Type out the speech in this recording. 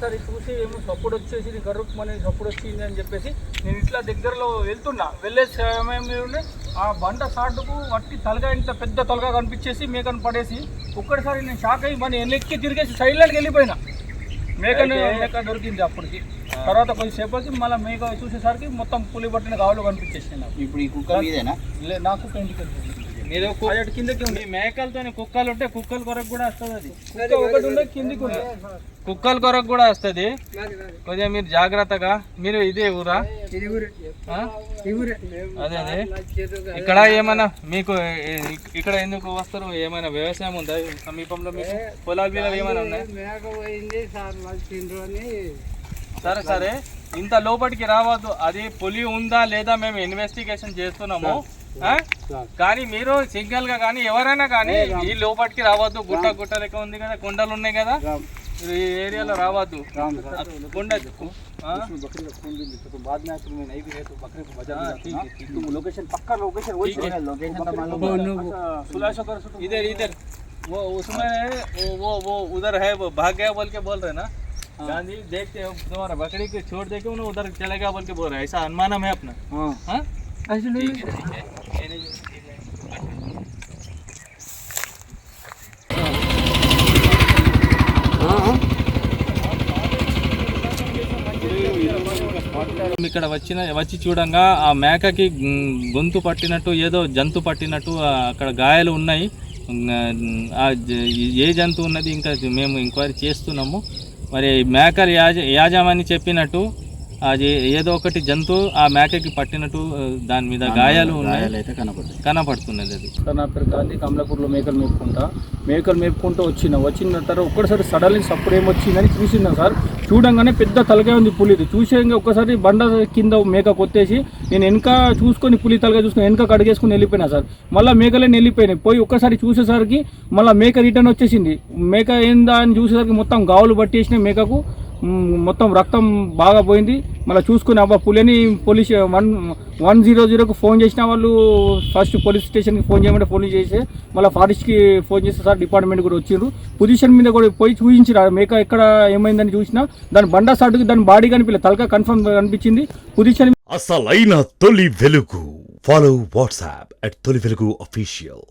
ఒక్కసారి చూసి ఏమో సపోర్ట్ వచ్చేసి గర్రుమని సపోర్ట్ వచ్చింది అని చెప్పేసి నేను ఇట్లా దగ్గరలో వెళ్తున్నా, వెళ్ళే సమయంలోనే ఆ బండ సాటుకు వట్టి తలగా ఇంత పెద్ద తలగా కనిపించేసి మేకను పడేసి ఒక్కడిసారి నేను షాక్ అయ్యి మన ఎన్నెక్కి తిరిగేసి సైడ్లోకి వెళ్ళిపోయినా. మేక దొరికింది అప్పటికి. తర్వాత కొద్దిసేపటికి మళ్ళీ మేక చూసేసరికి మొత్తం పులి పట్టిన కావులు కనిపించేసింది నాకు. ఇప్పుడు ఈ కుక్క మీదేనా? నా కుక్క ఇంటికి వెళ్ళింది. మీరు కిందకి ఉంది. మేకలతో కుక్కలు ఉంటే కుక్కల కొరకు కూడా వస్తుంది. అది ఒకటి ఉండే కిందికి ఉంది. కుక్కల కొరకు కూడా వస్తుంది. కొద్దిగా మీరు జాగ్రత్తగా. మీరు ఇదే ఊరా? అదే అదే. ఇక్కడ ఏమైనా మీకు ఇక్కడ ఎందుకు వస్తారు? ఏమైనా వ్యవసాయం ఉందా సమీపంలో? మీకు పొలాల మీద ఏమైనా ఉన్నాయి? సరే సరే, ఇంత లోపలికి రావద్దు. అది పులి ఉందా లేదా మేము ఇన్వెస్టిగేషన్ చేస్తున్నాము. కానీ మీరు సింగల్ గా కానీ ఎవరైనా కానీ ఈ లోపలికి రావద్దు. గుట్ట లెక్క ఉంది కదా, కొండలు ఉన్నాయి కదా, మీరు ఈ ఏరియాలో రావద్దు. కొండ इधर इधर वो उसमें वो उधर है, वो भाग गया बोल के बोल रहे ना गांधी। देखते हो तुम्हारा बकरी को छोड़ दे के उन्हें उधर चलेगा बोल के बोल रहे हैं, ऐसा अनुमानम है अपना। हाँ ఇక్కడ వచ్చి చూడంగా ఆ మేకకి గొంతు పట్టినట్టు ఏదో జంతు పట్టినట్టు అక్కడ గాయాలు ఉన్నాయి. ఏ జంతువు ఉన్నది ఇంకా మేము ఎంక్వైరీ చేస్తున్నాము. మరి మేకల యాజమాని చెప్పినట్టు అది ఏదో ఒకటి జంతువు ఆ మేకకి పట్టినట్టు దాని మీద గాయాలు ఉన్నాయి, కనపడుతున్నది. అది నా పేరు గాంధీ. కమలాపూర్లో మేకలు మేపుకుంటూ వచ్చిన తర్వాత ఒక్కసారి సడన్లీ సప్పుడు ఏమొచ్చిందని చూసిందా సార్. చూడంగానే పెద్ద తలకాయ ఉంది పులిది. చూసేయంగా ఒక్కసారి బండ కింద మేక కొత్తేసి నేను వెనక చూసుకొని పులి తలకాయ చూసుకొని వెనక కడిగేసుకుని వెళ్ళిపోయినా సార్. మళ్ళీ మేకలేని వెళ్ళిపోయినాయి. పోయి ఒక్కసారి చూసేసరికి మళ్ళీ మేక రిటర్న్ వచ్చేసింది. మేక ఏందా అని చూసేసరికి మొత్తం గావులు పట్టేసినాయి. మేకకు మొత్తం రక్తం బాగా పోయింది. మళ్ళీ చూసుకుని అబ్బా పులిని పోలీస్ 100కు ఫోన్ చేసిన వాళ్ళు ఫస్ట్ పోలీస్ స్టేషన్కి ఫోన్ చేయమంటే ఫోన్ చేసి మళ్ళీ ఫారెస్ట్కి ఫోన్ చేస్తే సార్ డిపార్ట్మెంట్ కూడా వచ్చిండ్రు. పొజిషన్ మీద కూడా పోయి చూపించారు. మేక ఎక్కడ ఏమైందని చూసినా దాని బండా సాటుకి దాని బాడీ కనిపించలేదు, తలక కన్ఫర్మ్ కనిపించింది. పొజిషన్ అసలైన తొలి వెలుగు. ఫాలో వాట్సాప్ @తొలి వెలుగు అఫీషియల్.